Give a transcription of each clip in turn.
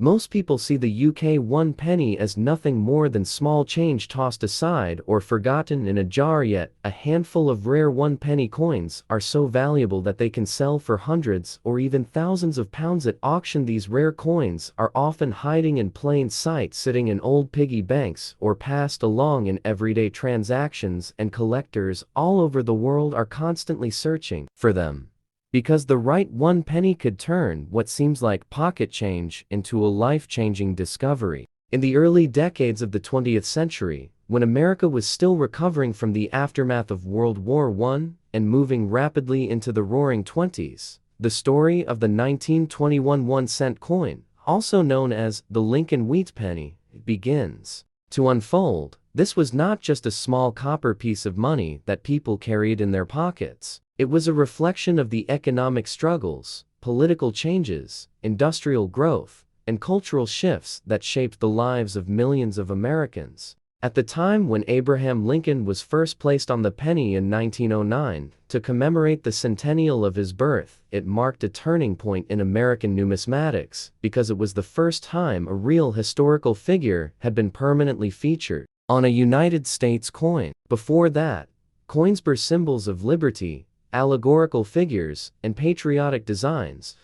Most people see the UK 1 penny as nothing more than small change tossed aside or forgotten in a jar, yet a handful of rare 1 penny coins are so valuable that they can sell for hundreds or even thousands of pounds at auction. These rare coins are often hiding in plain sight, sitting in old piggy banks or passed along in everyday transactions, and collectors all over the world are constantly searching for them. Because the right 1 penny could turn what seems like pocket change into a life-changing discovery. In the early decades of the 20th century, when America was still recovering from the aftermath of World War I and moving rapidly into the Roaring Twenties, the story of the 1921 1-cent coin, also known as the Lincoln Wheat Penny, begins to unfold. This was not just a small copper piece of money that people carried in their pockets. It was a reflection of the economic struggles, political changes, industrial growth, and cultural shifts that shaped the lives of millions of Americans. At the time when Abraham Lincoln was first placed on the penny in 1909 to commemorate the centennial of his birth, it marked a turning point in American numismatics because it was the first time a real historical figure had been permanently featured on a United States coin. Before that, coins were symbols of liberty, allegorical figures, and patriotic designs,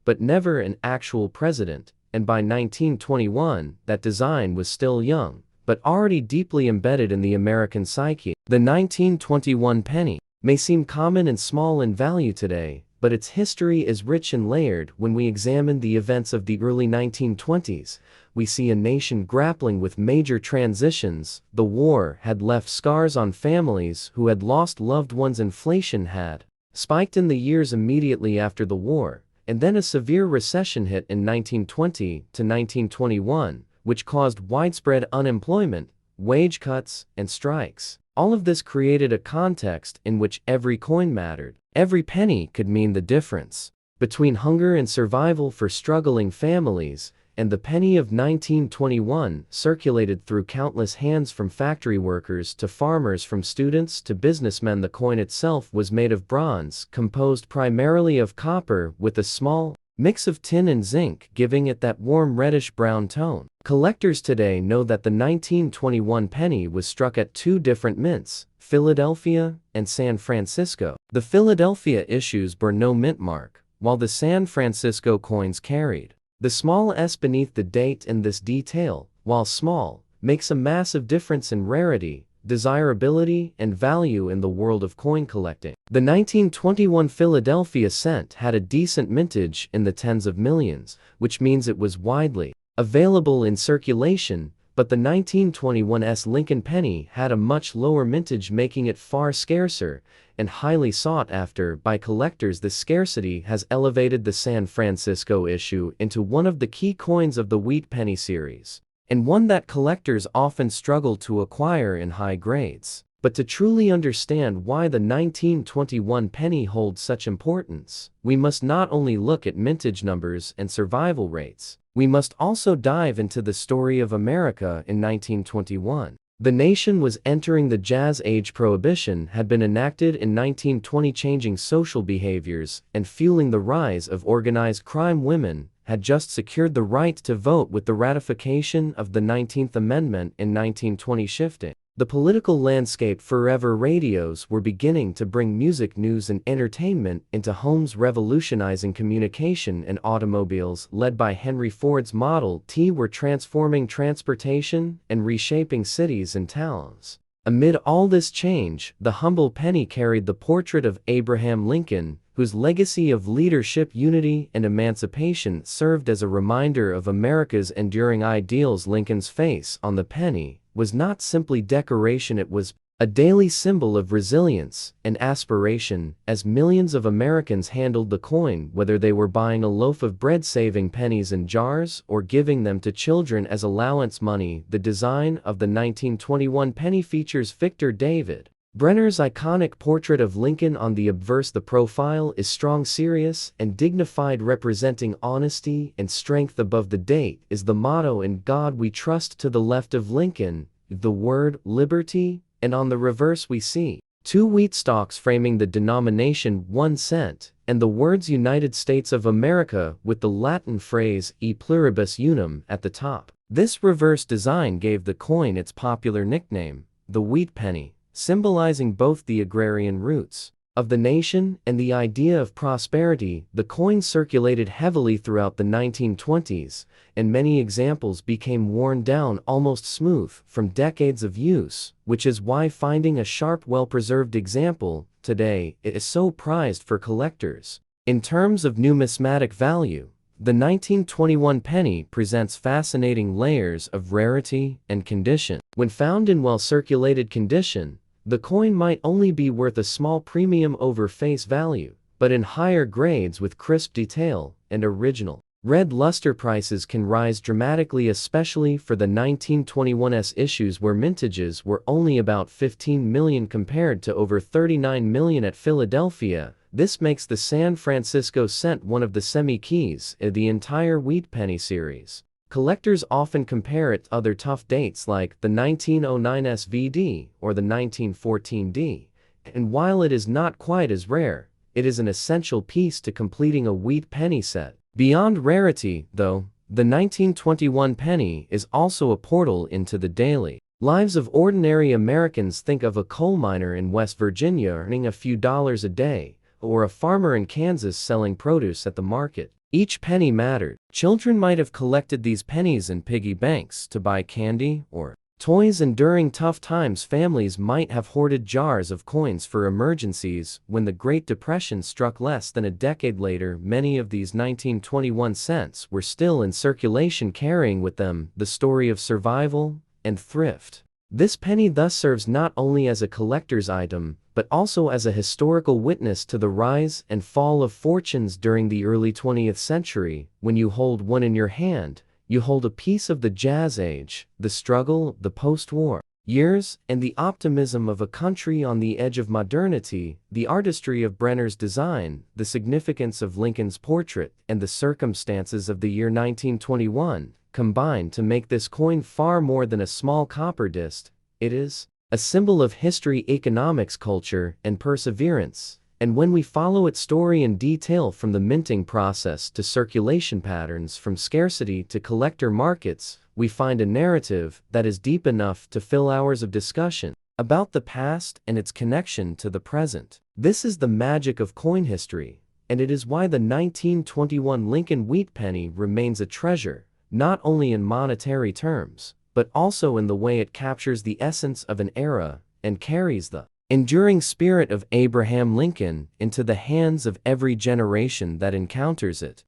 but never an actual president, and by 1921, that design was still young, but already deeply embedded in the American psyche. The 1921 penny may seem common and small in value today, but its history is rich and layered. When we examine the events of the early 1920s, we see a nation grappling with major transitions. The war had left scars on families who had lost loved ones. Inflation had spiked in the years immediately after the war, and then a severe recession hit in 1920 to 1921, which caused widespread unemployment, wage cuts, and strikes. All of this created a context in which every coin mattered. Every penny could mean the difference between hunger and survival for struggling families, and the penny of 1921 circulated through countless hands, from factory workers to farmers, from students to businessmen. The coin itself was made of bronze, composed primarily of copper with a small mix of tin and zinc, giving it that warm reddish-brown tone. Collectors today know that the 1921 penny was struck at two different mints, Philadelphia and San Francisco. The Philadelphia issues bore no mint mark, while the San Francisco coins carried the small S beneath the date, and this detail, while small, makes a massive difference in rarity, desirability, and value in the world of coin collecting. The 1921 Philadelphia cent had a decent mintage in the tens of millions, which means it was widely available in circulation, but the 1921's Lincoln penny had a much lower mintage, making it far scarcer and highly sought after by collectors. This scarcity has elevated the San Francisco issue into one of the key coins of the Wheat Penny series, and one that collectors often struggle to acquire in high grades. But to truly understand why the 1921 penny holds such importance, we must not only look at mintage numbers and survival rates, we must also dive into the story of America in 1921. The nation was entering the Jazz Age. Prohibition had been enacted in 1920, changing social behaviors and fueling the rise of organized crime. Women had just secured the right to vote with the ratification of the 19th Amendment in 1920, shifting the political landscape forever. Radios were beginning to bring music, news, and entertainment into homes, revolutionizing communication, and automobiles, led by Henry Ford's Model T, were transforming transportation and reshaping cities and towns. Amid all this change, the humble penny carried the portrait of Abraham Lincoln, whose legacy of leadership, unity, and emancipation served as a reminder of America's enduring ideals. Lincoln's face on the penny was not simply decoration, it was a daily symbol of resilience and aspiration, as millions of Americans handled the coin, whether they were buying a loaf of bread, saving pennies in jars, or giving them to children as allowance money. The design of the 1921 penny features Victor David Brenner's iconic portrait of Lincoln on the obverse. The profile is strong, serious, and dignified, representing honesty and strength. Above the date is the motto, "In God We Trust." To the left of Lincoln, the word liberty, and on the reverse we see two wheat stalks framing the denomination 1 cent. and the words United States of America with the Latin phrase e pluribus unum at the top. This reverse design gave the coin its popular nickname, the wheat penny, symbolizing both the agrarian roots of the nation and the idea of prosperity. The coin circulated heavily throughout the 1920s, and many examples became worn down almost smooth from decades of use, which is why finding a sharp, well-preserved example today is so prized for collectors. In terms of numismatic value, the 1921 penny presents fascinating layers of rarity and condition. When found in well-circulated condition, the coin might only be worth a small premium over face value, but in higher grades with crisp detail and original red luster, prices can rise dramatically, especially for the 1921's issues where mintages were only about 15 million compared to over 39 million at Philadelphia. This makes the San Francisco cent one of the semi-keys in the entire wheat penny series. Collectors often compare it to other tough dates like the 1909 SVD or the 1914D, and while it is not quite as rare, it is an essential piece to completing a wheat penny set. Beyond rarity, though, the 1921 penny is also a portal into the daily lives of ordinary Americans. Think of a coal miner in West Virginia earning a few dollars a day, or a farmer in Kansas selling produce at the market. Each penny mattered. Children might have collected these pennies in piggy banks to buy candy or toys, and during tough times families might have hoarded jars of coins for emergencies. When the Great Depression struck less than a decade later, many of these 1921 cents were still in circulation, carrying with them the story of survival and thrift. This penny thus serves not only as a collector's item, but also as a historical witness to the rise and fall of fortunes during the early 20th century. When you hold one in your hand, you hold a piece of the Jazz Age, the struggle, the post-war years, and the optimism of a country on the edge of modernity. The artistry of Brenner's design, the significance of Lincoln's portrait, and the circumstances of the year 1921 combined to make this coin far more than a small copper disc. It is a symbol of history, economics, culture, and perseverance. And when we follow its story in detail, from the minting process to circulation patterns, from scarcity to collector markets, we find a narrative that is deep enough to fill hours of discussion about the past and its connection to the present. This is the magic of coin history, and it is why the 1921 Lincoln wheat penny remains a treasure, not only in monetary terms, but also in the way it captures the essence of an era and carries the enduring spirit of Abraham Lincoln into the hands of every generation that encounters it.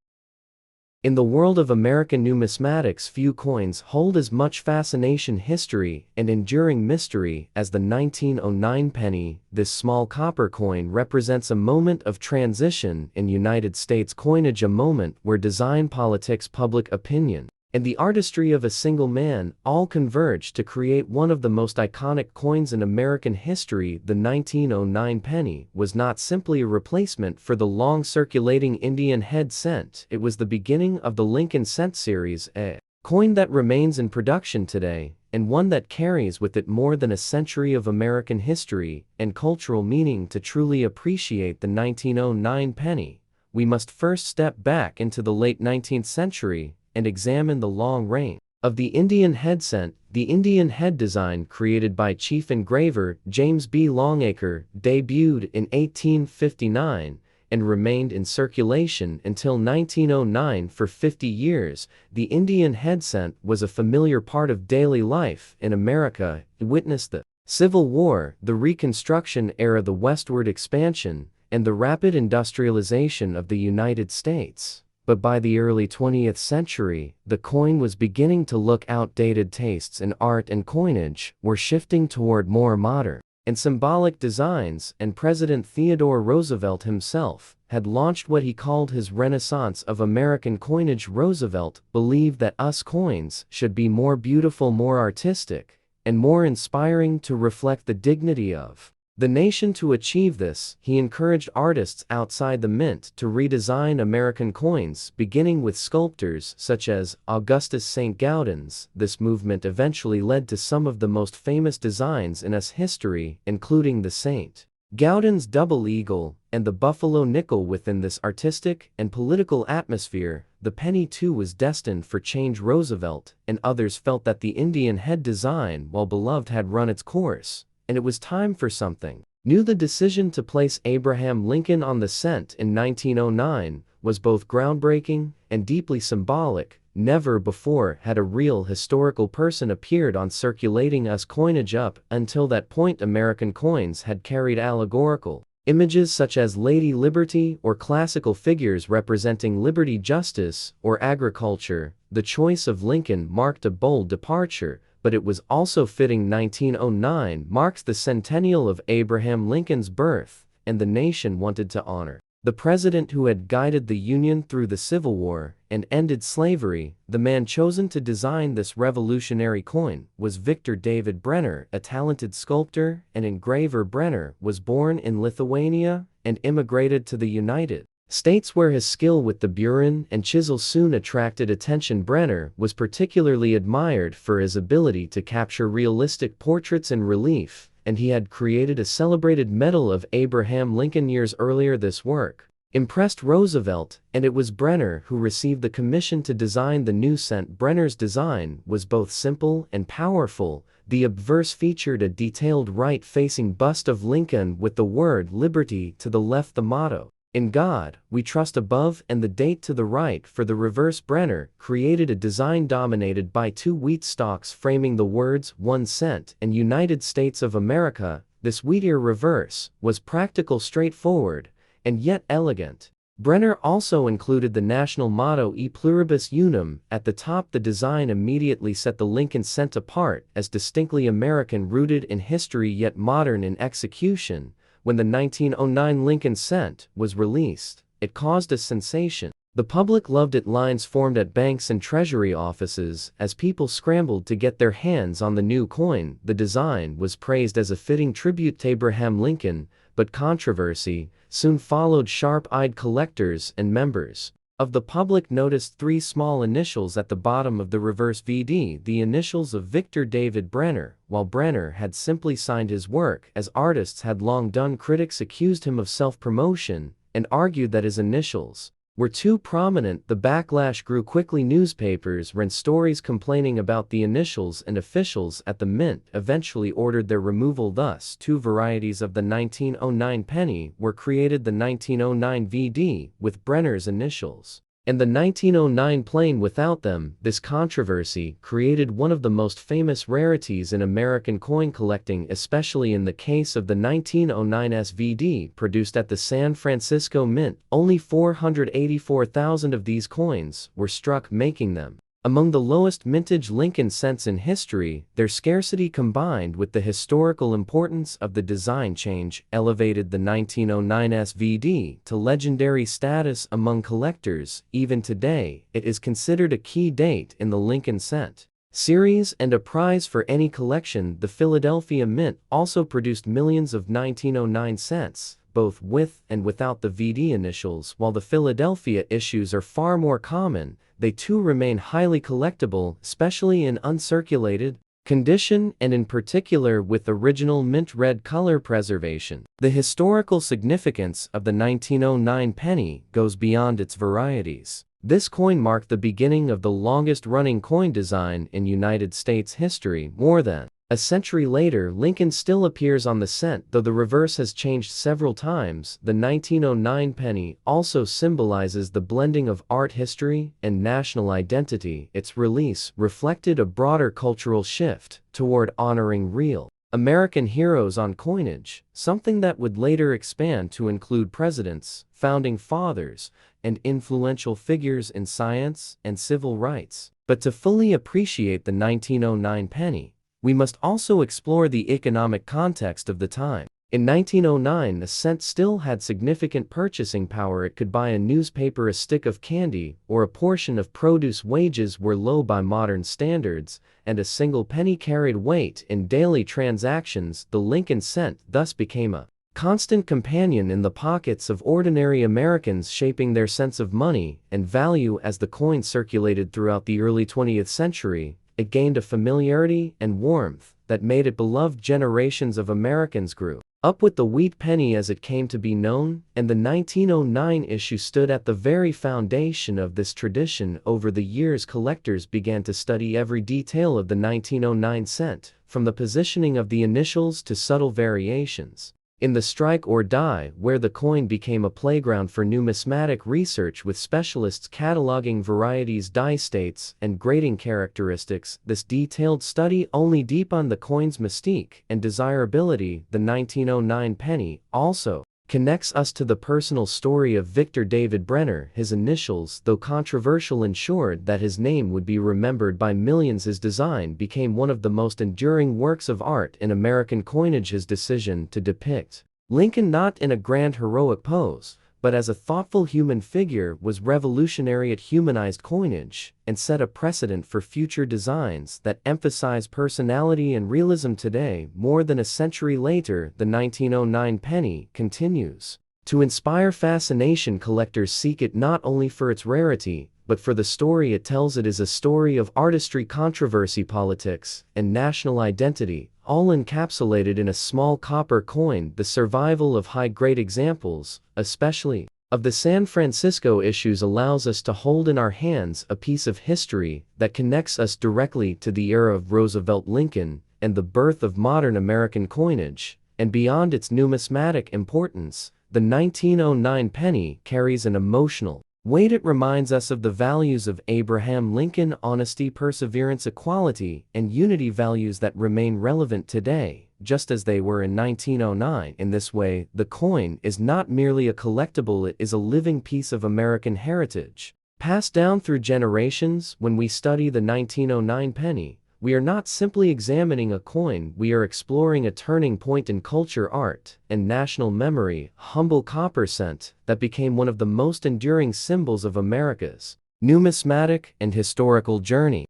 In the world of American numismatics, few coins hold as much fascination, history, and enduring mystery as the 1909 penny. This small copper coin represents a moment of transition in United States coinage, a moment where design, politics, public opinion, and the artistry of a single man all converged to create one of the most iconic coins in American history. The 1909 penny was not simply a replacement for the long-circulating Indian head cent. It was the beginning of the Lincoln cent series, a coin that remains in production today, and one that carries with it more than a century of American history and cultural meaning. To truly appreciate the 1909 penny, we must first step back into the late 19th century and examine the long reign of the Indian head cent. The Indian head design, created by chief engraver James B. Longacre, debuted in 1859 and remained in circulation until 1909. For 50 years, the Indian head cent was a familiar part of daily life in America. It witnessed the Civil War, the Reconstruction era, the westward expansion, and the rapid industrialization of the United States. But by the early 20th century, the coin was beginning to look outdated. Tastes in art and coinage were shifting toward more modern and symbolic designs, and President Theodore Roosevelt himself had launched what he called his Renaissance of American coinage. Roosevelt believed that US coins should be more beautiful, more artistic, and more inspiring to reflect the dignity of the nation. To achieve this, he encouraged artists outside the mint to redesign American coins, beginning with sculptors such as Augustus St. Gaudens. This movement eventually led to some of the most famous designs in US history, including the St. Gowden's double eagle, and the buffalo nickel. Within this artistic and political atmosphere, the penny too was destined for change. Roosevelt and others felt that the Indian head design, while beloved, had run its course, and it was time for something new. The decision to place Abraham Lincoln on the cent in 1909 was both groundbreaking and deeply symbolic. Never before had a real historical person appeared on circulating US coinage. Up until that point, American coins had carried allegorical images such as Lady Liberty or classical figures representing liberty, justice, or agriculture. The choice of Lincoln marked a bold departure, but it was also fitting. 1909 marks the centennial of Abraham Lincoln's birth, and the nation wanted to honor the president who had guided the Union through the Civil War and ended slavery. The man chosen to design this revolutionary coin was Victor David Brenner, a talented sculptor and engraver. Brenner was born in Lithuania and immigrated to the United States, where his skill with the burin and chisel soon attracted attention. Brenner was particularly admired for his ability to capture realistic portraits in relief, and he had created a celebrated medal of Abraham Lincoln years earlier. This work impressed Roosevelt, and it was Brenner who received the commission to design the new cent. Brenner's design was both simple and powerful. The obverse featured a detailed right-facing bust of Lincoln with the word liberty to the left, the motto, "In God We Trust," above, and the date to the right. For the reverse, Brenner created a design dominated by two wheat stalks framing the words 1 cent and United States of America. This wheatier reverse was practical, straightforward, and yet elegant. Brenner also included the national motto E pluribus unum at the top. The design immediately set the Lincoln cent apart as distinctly American, rooted in history yet modern in execution. When the 1909 Lincoln cent was released, it caused a sensation. The public loved it. Lines formed at banks and treasury offices as people scrambled to get their hands on the new coin. The design was praised as a fitting tribute to Abraham Lincoln, but controversy soon followed. Sharp-eyed collectors and members of the public noticed three small initials at the bottom of the reverse VD, the initials of Victor David Brenner. While Brenner had simply signed his work as artists had long done, critics accused him of self-promotion and argued that his initials were too prominent. The backlash grew quickly. Newspapers ran stories complaining about the initials, and officials at the mint eventually ordered their removal. Thus, two varieties of the 1909 penny were created: the 1909 VD with Brenner's initials, and the 1909 plain without them. This controversy created one of the most famous rarities in American coin collecting, especially in the case of the 1909 SVD produced at the San Francisco Mint. Only 484,000 of these coins were struck, making them among the lowest mintage Lincoln cents in history. Their scarcity, combined with the historical importance of the design change, elevated the 1909 SVD to legendary status among collectors. Even today, it is considered a key date in the Lincoln cent series and a prize for any collection. The Philadelphia Mint also produced millions of 1909 cents, both with and without the VD initials. While the Philadelphia issues are far more common, they too remain highly collectible, especially in uncirculated condition and in particular with original mint red color preservation. The historical significance of the 1909 penny goes beyond its varieties. This coin marked the beginning of the longest-running coin design in United States history. More than a century later, Lincoln still appears on the cent, though the reverse has changed several times. The 1909 penny also symbolizes the blending of art history and national identity. Its release reflected a broader cultural shift toward honoring real American heroes on coinage, something that would later expand to include presidents, founding fathers, and influential figures in science and civil rights. But to fully appreciate the 1909 penny, we must also explore the economic context of the time. In 1909, the cent still had significant purchasing power. It could buy a newspaper, a stick of candy, or a portion of produce. Wages were low by modern standards, and a single penny carried weight in daily transactions. The Lincoln cent thus became a constant companion in the pockets of ordinary Americans, shaping their sense of money and value. As the coin circulated throughout the early 20th century, it gained a familiarity and warmth that made it beloved. Generations of Americans grew Up with the wheat penny as it came to be known, and the 1909 issue stood at the very foundation of this tradition. Over the years, collectors began to study every detail of the 1909 cent, from the positioning of the initials to subtle variations. In the strike or die, where the coin became a playground for numismatic research with specialists cataloging varieties, die states, and grading characteristics, this detailed study only deepened the coin's mystique and desirability. The 1909 penny also connects us to the personal story of Victor David Brenner. His initials, though controversial, ensured that his name would be remembered by millions. His design became one of the most enduring works of art in American coinage. His decision to depict Lincoln not in a grand heroic pose, but as a thoughtful human figure was revolutionary. It humanized coinage and set a precedent for future designs that emphasize personality and realism. Today, more than a century later, the 1909 penny continues to inspire fascination. Collectors seek it not only for its rarity, but for the story it tells. It is a story of artistry, controversy, politics, and national identity, all encapsulated in a small copper coin. The survival of high-grade examples, especially of the San Francisco issues, allows us to hold in our hands a piece of history that connects us directly to the era of Roosevelt, Lincoln, and the birth of modern American coinage. And beyond its numismatic importance, the 1909 penny carries an emotional weight. It reminds us of the values of Abraham Lincoln: honesty, perseverance, equality, and unity, values that remain relevant today, just as they were in 1909. In this way, the coin is not merely a collectible, it is a living piece of American heritage, passed down through generations. When we study the 1909 penny, we are not simply examining a coin, we are exploring a turning point in culture, art, and national memory. Humble copper cent that became one of the most enduring symbols of America's numismatic and historical journey.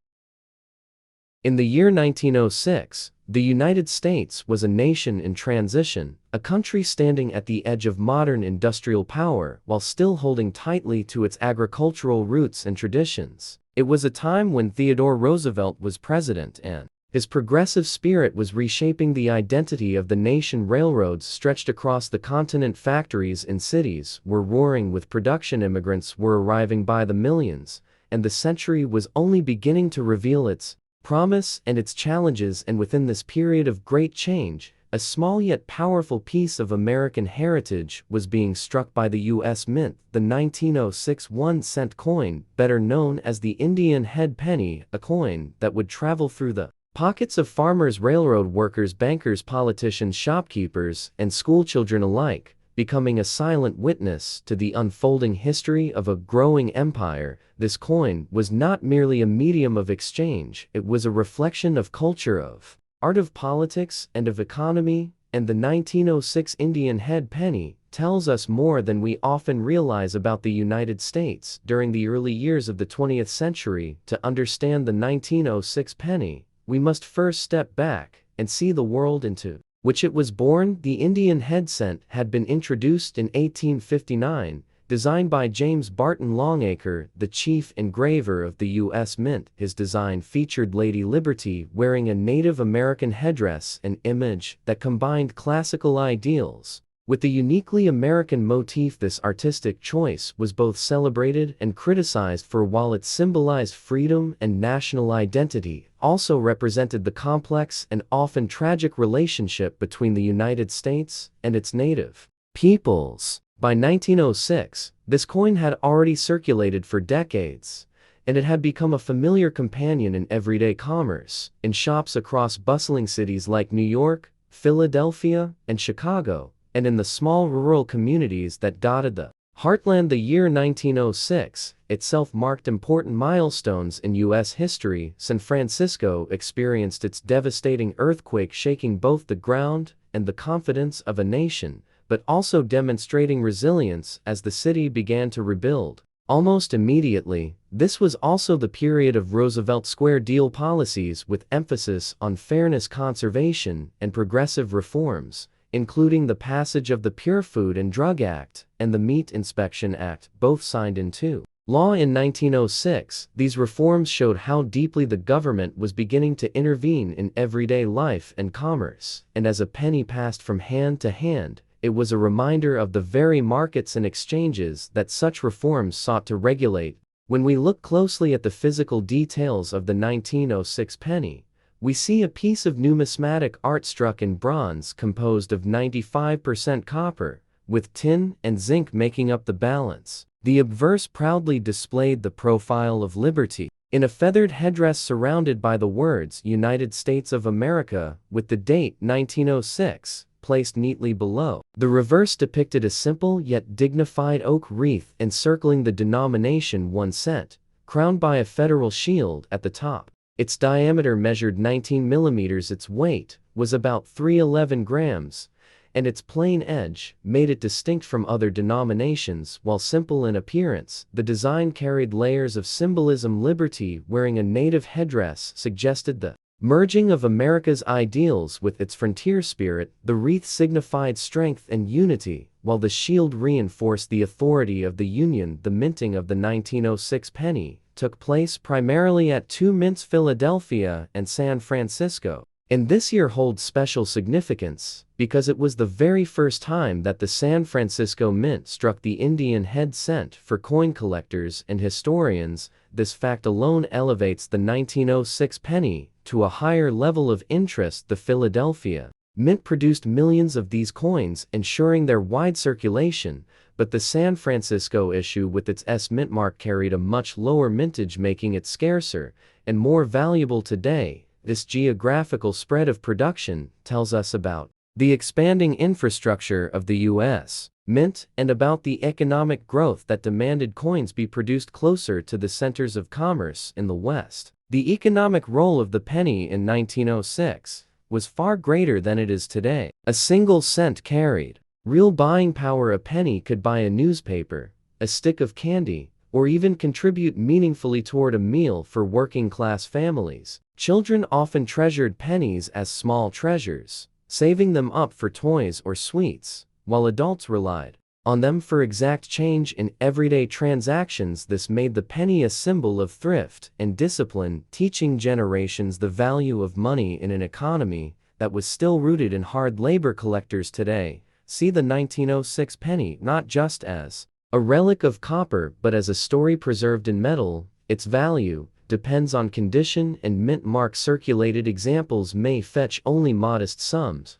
In the year 1906, the United States was a nation in transition, a country standing at the edge of modern industrial power while still holding tightly to its agricultural roots and traditions. It was a time when Theodore Roosevelt was president, and his progressive spirit was reshaping the identity of the nation. Railroads stretched across the continent, factories in cities were roaring with production, immigrants were arriving by the millions, and the century was only beginning to reveal its promise and its challenges. And within this period of great change, a small yet powerful piece of American heritage was being struck by the U.S. Mint. The 1906 1-cent coin, better known as the Indian head penny, a coin that would travel through the pockets of farmers, railroad workers, bankers, politicians, shopkeepers, and schoolchildren alike, becoming a silent witness to the unfolding history of a growing empire. This coin was not merely a medium of exchange, it was a reflection of culture, of art, of politics, and of economy. And the 1906 Indian head penny tells us more than we often realize about the United States during the early years of the 20th century. To understand the 1906 penny, we must first step back and see the world into which it was born. The Indian head cent had been introduced in 1859, designed by James Barton Longacre, the chief engraver of the U.S. Mint. His design featured Lady Liberty wearing a Native American headdress, an image that combined classical ideals with the uniquely American motif. This artistic choice was both celebrated and criticized, for while it symbolized freedom and national identity, also represented the complex and often tragic relationship between the United States and its native peoples. By 1906, this coin had already circulated for decades, and it had become a familiar companion in everyday commerce, in shops across bustling cities like New York, Philadelphia, and Chicago, and in the small rural communities that dotted the heartland. The year 1906 itself marked important milestones in U.S. history. San Francisco experienced its devastating earthquake, shaking both the ground and the confidence of a nation, but also demonstrating resilience as the city began to rebuild. Almost immediately, this was also the period of Roosevelt Square Deal policies, with emphasis on fairness, conservation, and progressive reforms, including the passage of the Pure Food and Drug Act and the Meat Inspection Act, both signed into Law in 1906, these reforms showed how deeply the government was beginning to intervene in everyday life and commerce, and as a penny passed from hand to hand, it was a reminder of the very markets and exchanges that such reforms sought to regulate. When we look closely at the physical details of the 1906 penny, we see a piece of numismatic art struck in bronze composed of 95% copper, with tin and zinc making up the balance. The obverse proudly displayed the profile of liberty, in a feathered headdress surrounded by the words United States of America, with the date 1906 placed neatly below. The reverse depicted a simple yet dignified oak wreath encircling the denomination 1 cent, crowned by a federal shield at the top. Its diameter measured 19 millimeters. Its weight was about 311 grams, and its plain edge made it distinct from other denominations. While simple in appearance, the design carried layers of symbolism. Liberty, wearing a native headdress, suggested the merging of America's ideals with its frontier spirit. The wreath signified strength and unity, while the shield reinforced the authority of the Union. The minting of the 1906 penny took place primarily at two mints, Philadelphia and San Francisco, and this year holds special significance because it was the very first time that the San Francisco Mint struck the Indian head cent. For coin collectors and historians, this fact alone elevates the 1906 penny to a higher level of interest. The Philadelphia Mint produced millions of these coins, ensuring their wide circulation, but the San Francisco issue with its S mint mark carried a much lower mintage, making it scarcer and more valuable today. This geographical spread of production tells us about the expanding infrastructure of the U.S. Mint and about the economic growth that demanded coins be produced closer to the centers of commerce in the West. The economic role of the penny in 1906 was far greater than it is today. A single cent carried real buying power. A penny could buy a newspaper, a stick of candy, or even contribute meaningfully toward a meal for working-class families. Children often treasured pennies as small treasures, saving them up for toys or sweets, while adults relied on them for exact change in everyday transactions. This made the penny a symbol of thrift and discipline, teaching generations the value of money in an economy that was still rooted in hard labor. Collectors today see the 1906 penny not just as a relic of copper but as a story preserved in metal. Its value depends on condition and mint mark. Circulated examples may fetch only modest sums,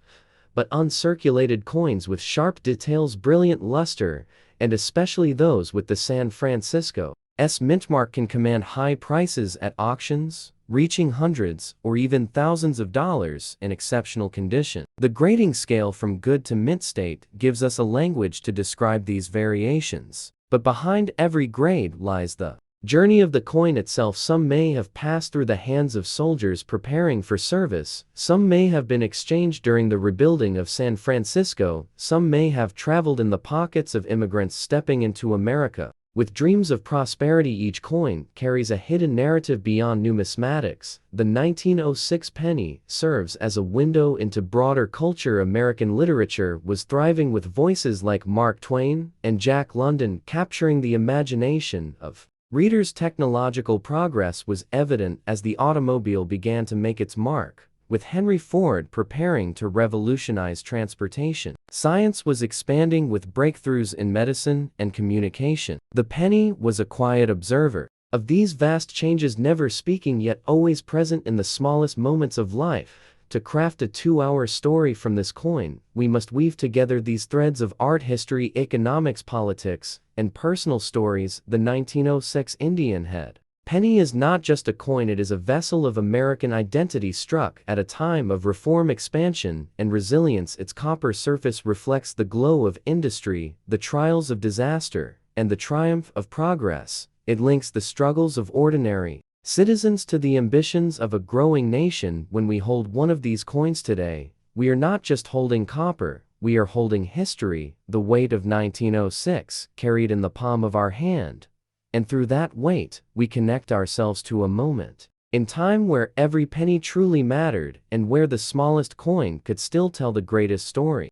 but uncirculated coins with sharp details, brilliant luster, and especially those with the San Francisco S mint mark can command high prices at auctions, reaching hundreds or even thousands of dollars in exceptional condition. The grading scale from good to mint state gives us a language to describe these variations, but behind every grade lies the journey of the coin itself. Some may have passed through the hands of soldiers preparing for service, some may have been exchanged during the rebuilding of San Francisco, some may have traveled in the pockets of immigrants stepping into America with dreams of prosperity. Each coin carries a hidden narrative beyond numismatics. The 1906 penny serves as a window into broader culture. American literature was thriving with voices like Mark Twain and Jack London capturing the imagination of readers. Technological progress was evident as the automobile began to make its mark, with Henry Ford preparing to revolutionize transportation. Science was expanding with breakthroughs in medicine and communication. The penny was a quiet observer of these vast changes, never speaking yet always present in the smallest moments of life. To craft a 2-hour story from this coin, we must weave together these threads of art, history, economics, politics, and personal stories. The 1906 Indian head penny is not just a coin, it is a vessel of American identity struck at a time of reform, expansion, and resilience. Its copper surface reflects the glow of industry, the trials of disaster, and the triumph of progress. It links the struggles of ordinary citizens to the ambitions of a growing nation. When we hold one of these coins today, we are not just holding copper, we are holding history, the weight of 1906 carried in the palm of our hand. And through that weight, we connect ourselves to a moment in time where every penny truly mattered and where the smallest coin could still tell the greatest story.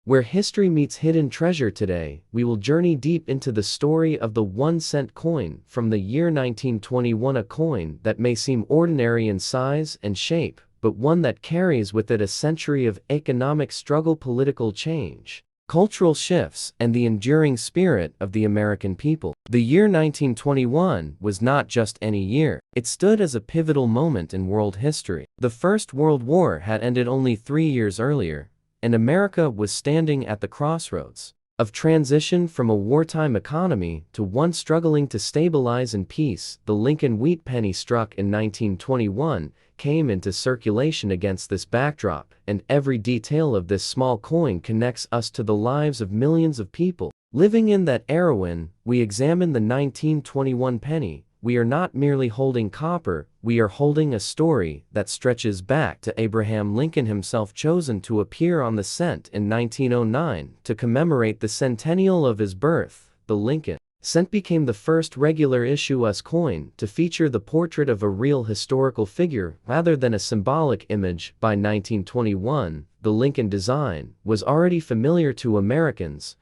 Where history meets hidden treasure today, we will journey deep into the story of the 1-cent coin from the year 1921, a coin that may seem ordinary in size and shape, but one that carries with it a century of economic struggle, political change, cultural shifts, and the enduring spirit of the American people. The year 1921 was not just any year. It stood as a pivotal moment in world history. The First World War had ended only 3 years earlier, and America was standing at the crossroads of transition from a wartime economy to one struggling to stabilize in peace. The Lincoln wheat penny, struck in 1921, came into circulation against this backdrop, and every detail of this small coin connects us to the lives of millions of people living in that era. When we examine the 1921 penny, we are not merely holding copper, we are holding a story that stretches back to Abraham Lincoln himself, chosen to appear on the cent in 1909 to commemorate the centennial of his birth. The Lincoln cent became the first regular issue US coin to feature the portrait of a real historical figure rather than a symbolic image. By 1921, the Lincoln design was already familiar to Americans,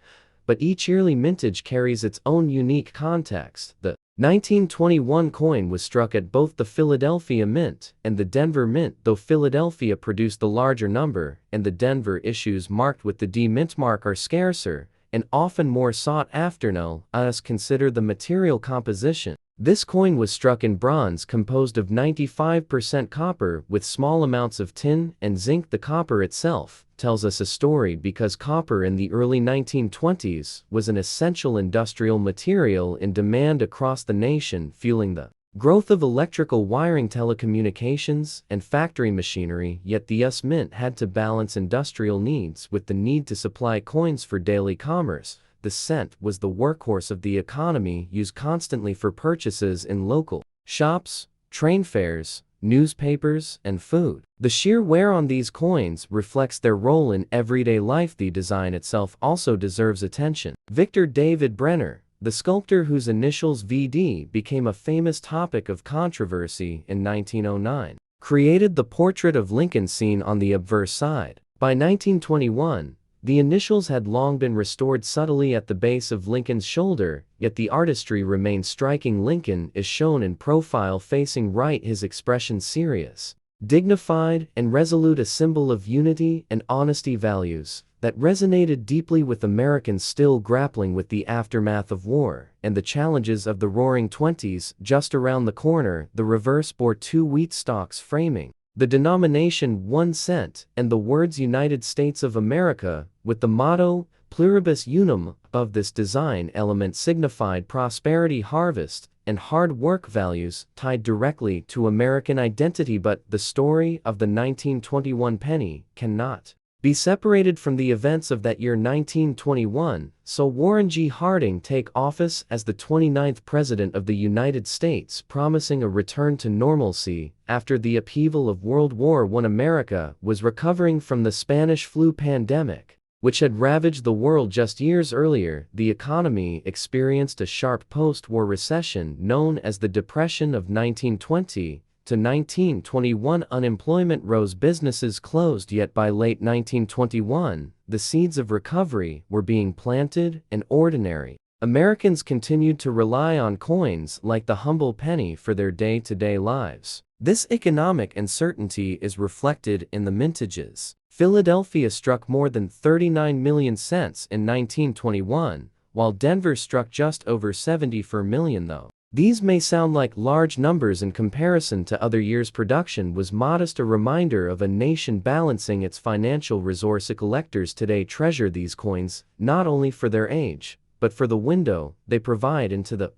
but each yearly mintage carries its own unique context. The 1921 coin was struck at both the Philadelphia Mint and the Denver Mint, though Philadelphia produced the larger number, and the Denver issues marked with the D Mint mark are scarcer and often more sought after. Now, us consider the material composition. This coin was struck in bronze composed of 95% copper with small amounts of tin and zinc. The copper itself tells us a story because copper in the early 1920s was an essential industrial material in demand across the nation, fueling the growth of electrical wiring, telecommunications, and factory machinery. Yet the US Mint had to balance industrial needs with the need to supply coins for daily commerce. The cent was the workhorse of the economy, used constantly for purchases in local shops, train fares, newspapers, and food. The sheer wear on these coins reflects their role in everyday life. The design itself also deserves attention. Victor David Brenner, the sculptor whose initials VD became a famous topic of controversy in 1909, created the portrait of Lincoln seen on the obverse side. By 1921, the initials had long been restored subtly at the base of Lincoln's shoulder, yet the artistry remained striking. Lincoln is shown in profile facing right, his expression serious, dignified, and resolute, a symbol of unity and honesty, values that resonated deeply with Americans still grappling with the aftermath of war and the challenges of the Roaring Twenties. Just around the corner, the reverse bore 2 wheat stalks framing the denomination 1 cent and the words United States of America, with the motto Pluribus Unum above. This design element signified prosperity, harvest, and hard work, values tied directly to American identity. But the story of the 1921 penny cannot be separated from the events of that year 1921, saw Warren G. Harding take office as the 29th President of the United States, promising a return to normalcy. After the upheaval of World War I, America was recovering from the Spanish flu pandemic, which had ravaged the world just years earlier. The economy experienced a sharp post-war recession known as the Depression of 1920 to 1921. Unemployment rose, businesses closed, yet by late 1921, the seeds of recovery were being planted, and ordinary Americans continued to rely on coins like the humble penny for their day-to-day lives. This economic uncertainty is reflected in the mintages. Philadelphia struck more than 39 million cents in 1921, while Denver struck just over 74 million. Though these may sound like large numbers in comparison to other years, production was modest, a reminder of a nation balancing its financial resources. Collectors today treasure these coins not only for their age, but for the window they provide into the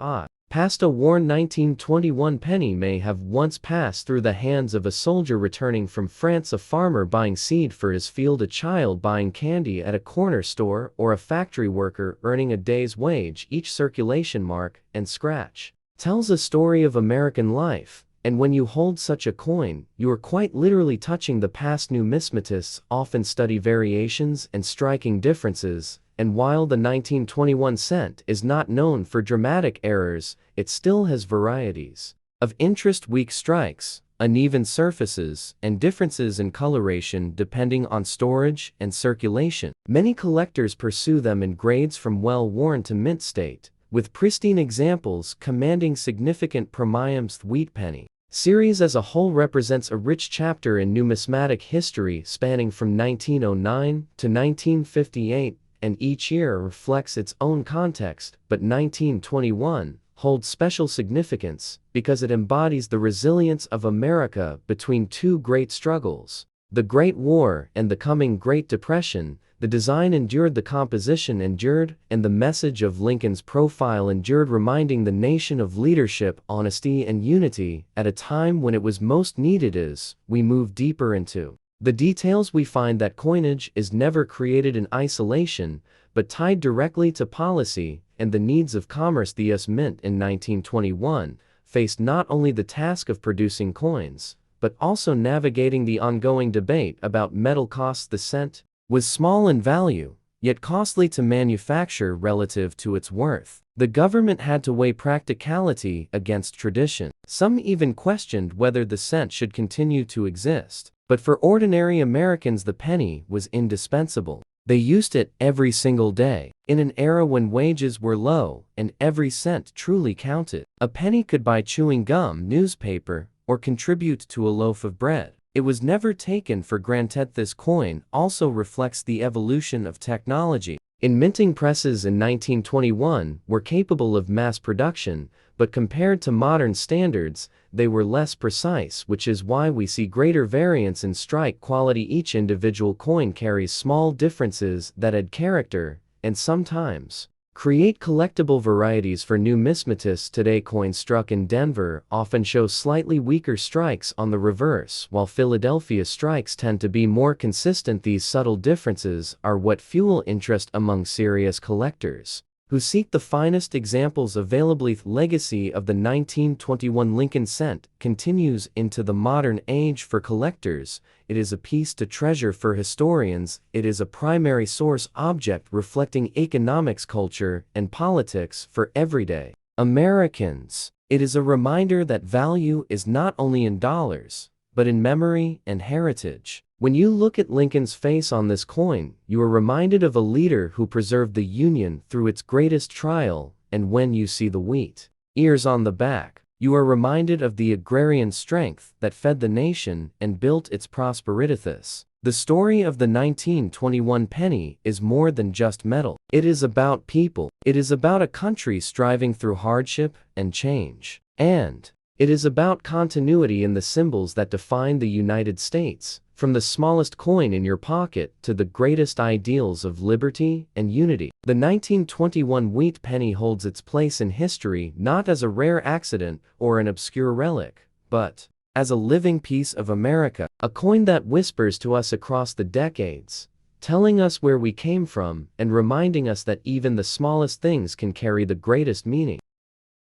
past. A worn 1921 penny may have once passed through the hands of a soldier returning from France, a farmer buying seed for his field, a child buying candy at a corner store, or a factory worker earning a day's wage. Each circulation mark and scratch tells a story of American life, and when you hold such a coin, you are quite literally touching the past. Numismatists often study variations and striking differences, and while the 1921 cent is not known for dramatic errors, it still has varieties of interest. Weak strikes, uneven surfaces, and differences in coloration depending on storage and circulation. Many collectors pursue them in grades from well-worn to mint state, with pristine examples commanding significant premiums. The wheat penny series as a whole represents a rich chapter in numismatic history spanning from 1909 to 1958, and each year reflects its own context, but 1921 holds special significance because it embodies the resilience of America between two great struggles, the Great War and the coming Great Depression. The design endured, the composition endured, and the message of Lincoln's profile endured, reminding the nation of leadership, honesty, and unity at a time when it was most needed. As we move deeper into the details, we find that coinage is never created in isolation, but tied directly to policy and the needs of commerce. The U.S. Mint in 1921 faced not only the task of producing coins, but also navigating the ongoing debate about metal costs. The cent was small in value, yet costly to manufacture relative to its worth. The government had to weigh practicality against tradition. Some even questioned whether the cent should continue to exist. But for ordinary Americans, the penny was indispensable. They used it every single day. In an era when wages were low and every cent truly counted, a penny could buy chewing gum, newspaper, or contribute to a loaf of bread. It was never taken for granted. This coin also reflects the evolution of technology. In minting presses in 1921 were capable of mass production, but compared to modern standards, they were less precise, which is why we see greater variance in strike quality. Each individual coin carries small differences that add character and sometimes create collectible varieties for numismatists. Today, coins struck in Denver often show slightly weaker strikes on the reverse, while Philadelphia strikes tend to be more consistent. These subtle differences are what fuel interest among serious collectors who seek the finest examples available. The legacy of the 1921 Lincoln cent continues into the modern age. For collectors, it is a piece to treasure. For historians, it is a primary source object reflecting economics, culture, and politics. For everyday Americans, it is a reminder that value is not only in dollars, but in memory and heritage. When you look at Lincoln's face on this coin, you are reminded of a leader who preserved the Union through its greatest trial, and when you see the wheat ears on the back, you are reminded of the agrarian strength that fed the nation and built its prosperity. The story of the 1921 penny is more than just metal. It is about people. It is about a country striving through hardship and change. And it is about continuity in the symbols that define the United States, from the smallest coin in your pocket to the greatest ideals of liberty and unity. The 1921 wheat penny holds its place in history not as a rare accident or an obscure relic, but as a living piece of America, a coin that whispers to us across the decades, telling us where we came from and reminding us that even the smallest things can carry the greatest meaning.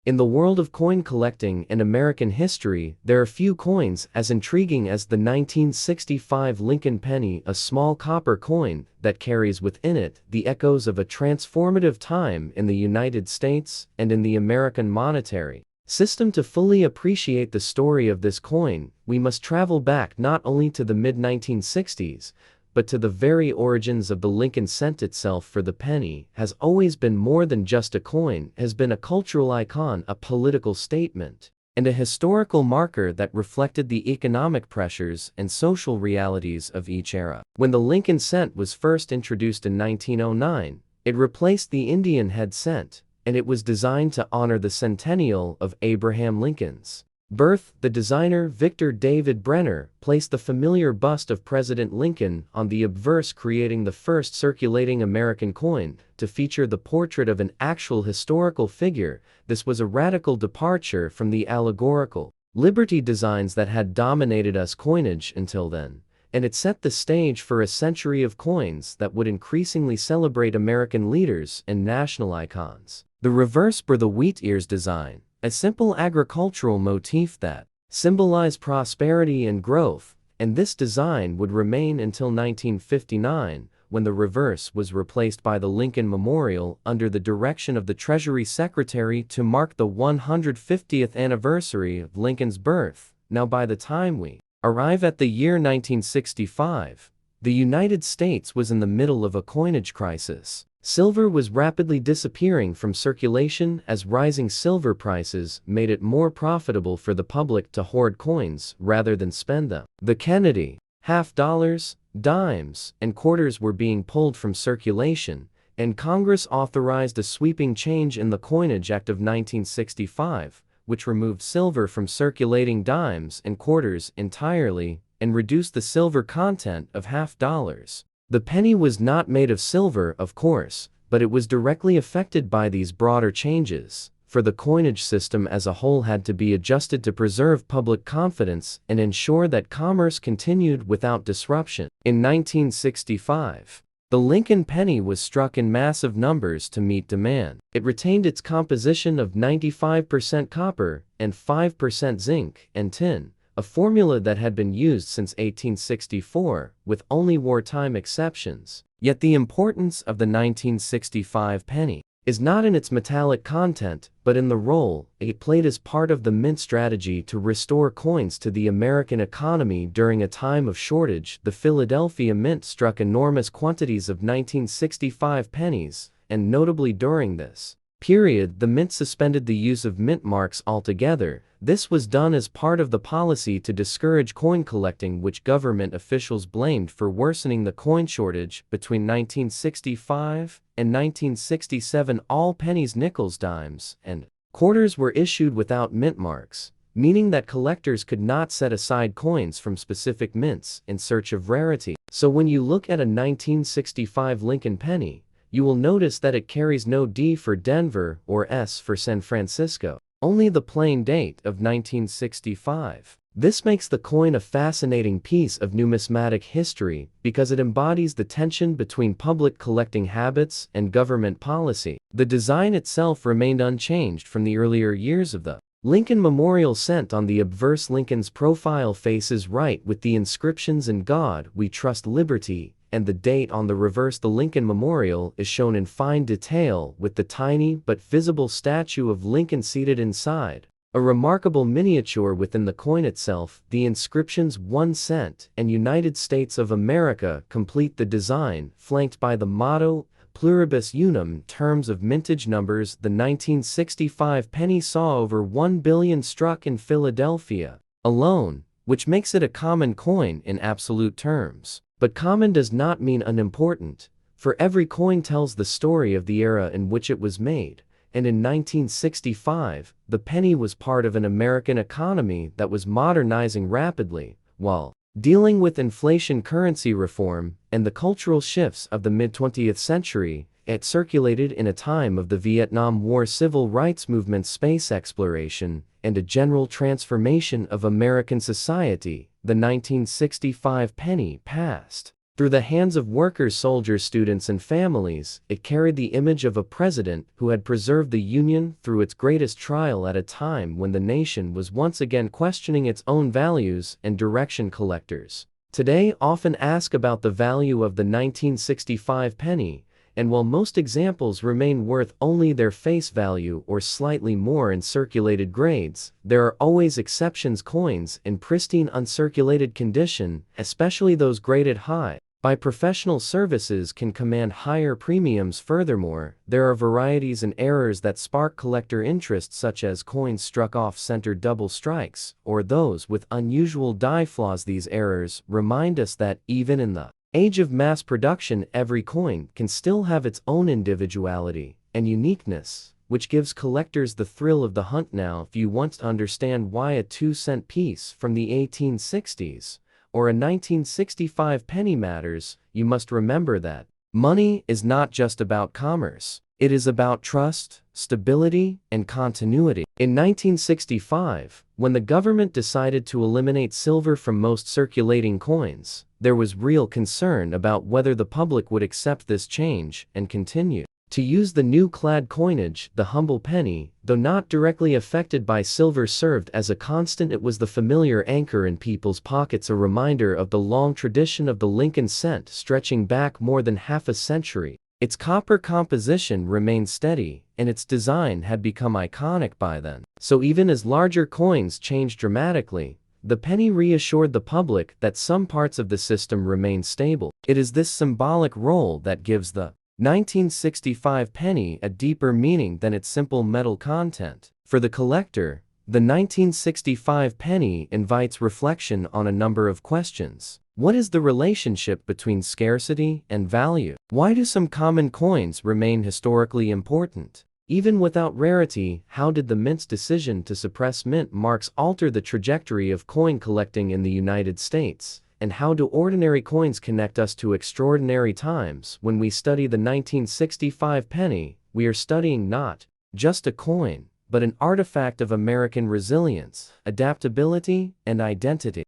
In the world of coin collecting and American history, there are few coins as intriguing as the 1965 Lincoln penny, a small copper coin that carries within it the echoes of a transformative time in the United States and in the American monetary system. To fully appreciate the story of this coin, we must travel back not only to the mid-1960s, but to the very origins of the Lincoln cent itself. For the penny has always been more than just a coin, has been a cultural icon, a political statement, and a historical marker that reflected the economic pressures and social realities of each era. When the Lincoln cent was first introduced in 1909, it replaced the Indian head cent, and it was designed to honor the centennial of Abraham Lincoln's birth. The designer Victor David Brenner placed the familiar bust of President Lincoln on the obverse, creating the first circulating American coin to feature the portrait of an actual historical figure. This was a radical departure from the allegorical liberty designs that had dominated US coinage until then, and it set the stage for a century of coins that would increasingly celebrate American leaders and national icons. The reverse bore the wheat ears design, a simple agricultural motif that symbolized prosperity and growth, and this design would remain until 1959, when the reverse was replaced by the Lincoln Memorial under the direction of the Treasury Secretary to mark the 150th anniversary of Lincoln's birth. Now by the time we arrive at the year 1965, the United States was in the middle of a coinage crisis. Silver was rapidly disappearing from circulation as rising silver prices made it more profitable for the public to hoard coins rather than spend them. The Kennedy, half dollars, dimes, and quarters were being pulled from circulation, and Congress authorized a sweeping change in the Coinage Act of 1965, which removed silver from circulating dimes and quarters entirely and reduced the silver content of half dollars. The penny was not made of silver, of course, but it was directly affected by these broader changes, for the coinage system as a whole had to be adjusted to preserve public confidence and ensure that commerce continued without disruption. In 1965, the Lincoln penny was struck in massive numbers to meet demand. It retained its composition of 95% copper and 5% zinc and tin, a formula that had been used since 1864, with only wartime exceptions. Yet the importance of the 1965 penny is not in its metallic content, but in the role it played as part of the mint strategy to restore coins to the American economy during a time of shortage. The Philadelphia Mint struck enormous quantities of 1965 pennies, and notably during this period, the mint suspended the use of mint marks altogether. This was done as part of the policy to discourage coin collecting, which government officials blamed for worsening the coin shortage. Between 1965 and 1967, all pennies, nickels, dimes, and quarters were issued without mint marks, meaning that collectors could not set aside coins from specific mints in search of rarity. So when you look at a 1965 Lincoln penny, you will notice that it carries no D for Denver or S for San Francisco, only the plain date of 1965. This makes the coin a fascinating piece of numismatic history because it embodies the tension between public collecting habits and government policy. The design itself remained unchanged from the earlier years of the Lincoln Memorial cent. On the obverse, Lincoln's profile faces right with the inscriptions "In God We Trust, Liberty," and the date. On the reverse, the Lincoln Memorial is shown in fine detail with the tiny but visible statue of Lincoln seated inside, a remarkable miniature within the coin itself. The inscriptions "1 cent" and "United States of America" complete the design, flanked by the motto "Pluribus Unum." Terms of mintage numbers, the 1965 penny saw over 1 billion struck in Philadelphia alone, which makes it a common coin in absolute terms. But common does not mean unimportant, for every coin tells the story of the era in which it was made, and in 1965, the penny was part of an American economy that was modernizing rapidly, while dealing with inflation, currency reform, and the cultural shifts of the mid-20th century. It circulated in a time of the Vietnam War, civil rights movement, space exploration, and a general transformation of American society. The 1965 penny passed through the hands of workers, soldiers, students, and families. It carried the image of a president who had preserved the Union through its greatest trial at a time when the nation was once again questioning its own values and direction. Collectors today often ask about the value of the 1965 penny, and while most examples remain worth only their face value or slightly more in circulated grades, there are always exceptions. Coins in pristine uncirculated condition, especially those graded high by professional services, can command higher premiums. Furthermore, there are varieties and errors that spark collector interest, such as coins struck off-center double strikes, or those with unusual die flaws. These errors remind us that, even in the age of mass production, every coin can still have its own individuality and uniqueness, which gives collectors the thrill of the hunt. Now, if you want to understand why a 2-cent piece from the 1860s or a 1965 penny matters, you must remember that money is not just about commerce. It is about trust, stability, and continuity. In 1965, when the government decided to eliminate silver from most circulating coins, there was real concern about whether the public would accept this change and continue to use the new clad coinage. The humble penny, though not directly affected by silver, served as a constant. It was the familiar anchor in people's pockets, a reminder of the long tradition of the Lincoln cent stretching back more than half a century. Its copper composition remained steady, and its design had become iconic by then. So even as larger coins changed dramatically, The penny reassured the public that some parts of the system remain stable. It is this symbolic role that gives the 1965 penny a deeper meaning than its simple metal content. For the collector, the 1965 penny invites reflection on a number of questions. What is the relationship between scarcity and value? Why do some common coins remain historically important? Even without rarity, how did the mint's decision to suppress mint marks alter the trajectory of coin collecting in the United States? And how do ordinary coins connect us to extraordinary times? When we study the 1965 penny, we are studying not just a coin, but an artifact of American resilience, adaptability, and identity.